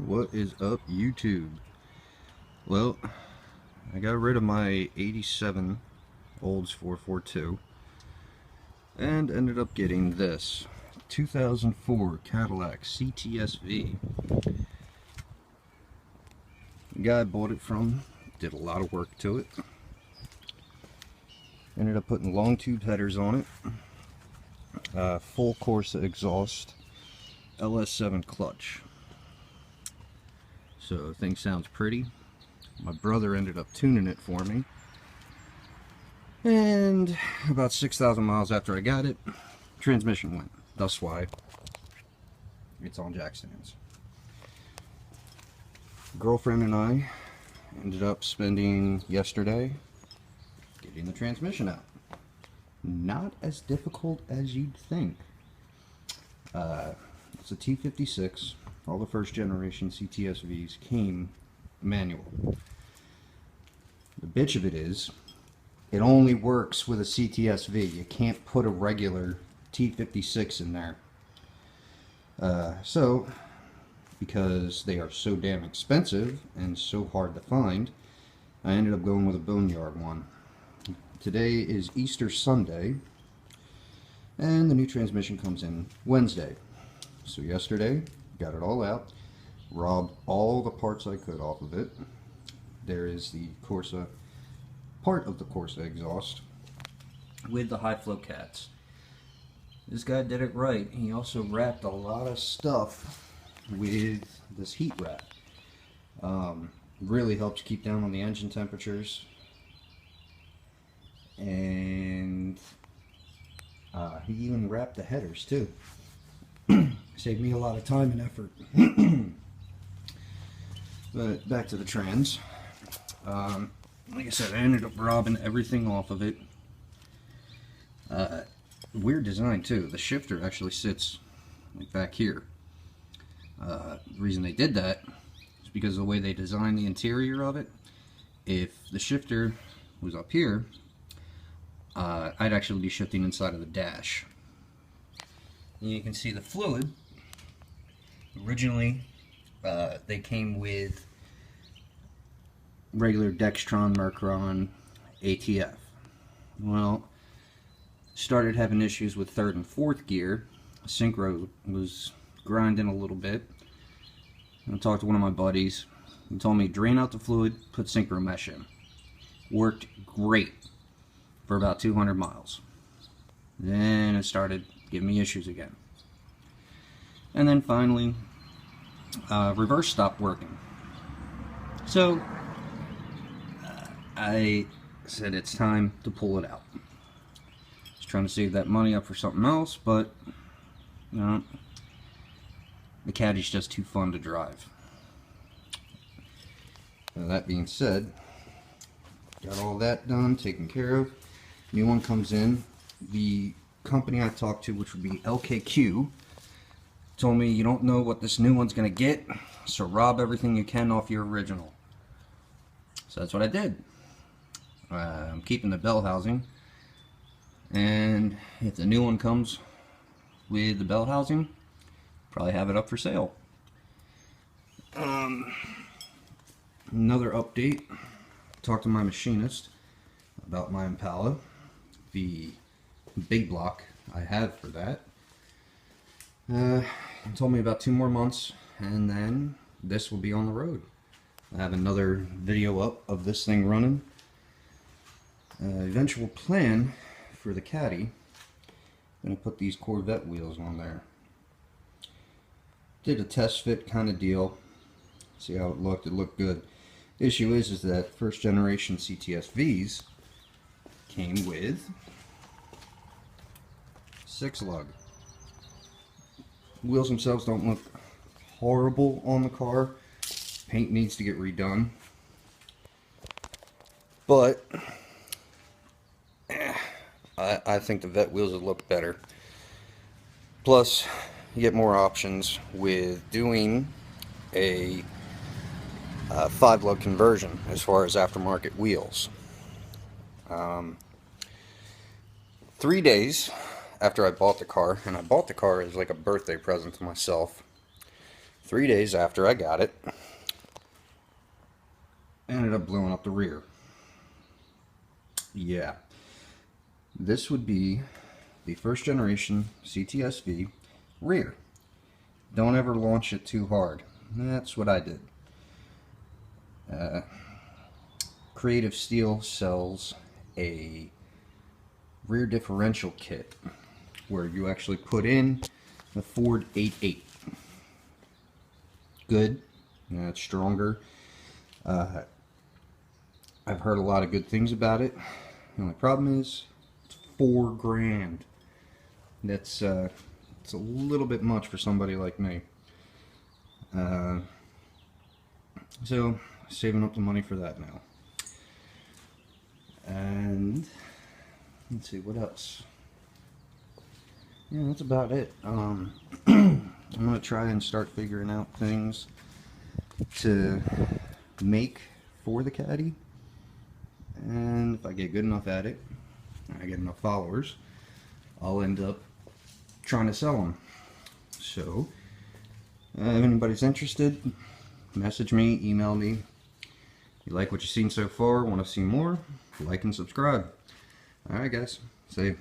What is up, YouTube? Well, I got rid of my 87 Olds 442 and ended up getting this 2004 Cadillac Ctsv. The guy I bought it from did a lot of work to it. Ended up putting long tube headers on it, full Corsa exhaust, LS7 clutch. So the thing sounds pretty. My brother ended up tuning it for me, and about 6,000 miles after I got it, transmission went. That's why it's on jack stands. Girlfriend and I ended up spending yesterday getting the transmission out. Not as difficult as you'd think. It's a T56. All the first generation CTSVs came manual. The bitch of it is, it only works with a CTSV. You can't put a regular T56 in there. So, because they are so damn expensive and so hard to find, I ended up going with a boneyard one. Today is Easter Sunday, and the new transmission comes in Wednesday. So yesterday, got it all out, robbed all the parts I could off of it. There is the Corsa, part of the Corsa exhaust, with the high flow cats. This guy did it right. He also wrapped a lot of stuff with this heat wrap. Really helps keep down on the engine temperatures. And he even wrapped the headers too. Saved me a lot of time and effort. But back to the trans. Like I said, I ended up robbing everything off of it. Weird design too. The shifter actually sits like back here. The reason they did that is because of the way they designed the interior of it. If the shifter was up here, I'd actually be shifting inside of the dash. And you can see the fluid. Originally, they came with regular Dextron, Mercron, ATF. Well, started having issues with third and fourth gear. Synchro was grinding a little bit. I talked to one of my buddies. He told me, drain out the fluid, put synchro mesh in. Worked great for about 200 miles. Then it started giving me issues again. And then finally, reverse stopped working. So I said it's time to pull it out. Just trying to save that money up for something else, but you know, the Caddy's just too fun to drive. Now, that being said, got all that done, taken care of. New one comes in. The company I talked to, which would be LKQ, told me you don't know what this new one's gonna get, so rob everything you can off your original. So that's what I did. I'm keeping the bell housing, and if the new one comes with the bell housing, probably have it up for sale. Another update, talked to my machinist about my Impala, the big block I have for that. He told me about 2 more months and then this will be on the road. I have another video up of this thing running. Eventual plan for the Caddy, I'm going to put these Corvette wheels on there. Did a test fit kind of deal, see how it looked. It looked good. Issue is that first generation CTSVs came with 6-lug. Wheels themselves don't look horrible on the car. Paint needs to get redone. But I think the Vet wheels would look better. Plus, you get more options with doing a 5-lug conversion as far as aftermarket wheels. 3 days after I bought the car, and I bought the car as like a birthday present to myself, 3 days after I got it, I ended up blowing up the rear. Yeah, this would be the first generation Ctsv rear. Don't ever launch it too hard. That's what I did. Creative Steel sells a rear differential kit where you actually put in the Ford 8.8. Good. It's stronger. I've heard a lot of good things about it. The only problem is it's $4,000. That's it's a little bit much for somebody like me. So saving up the money for that now. And let's see what else. Yeah, that's about it. I'm gonna try and start figuring out things to make for the caddy, and if I get good enough at it, I get enough followers, I'll end up trying to sell them. So if anybody's interested, message me, email me. If you like what you've seen so far, want to see more, like and subscribe. Alright guys, see you.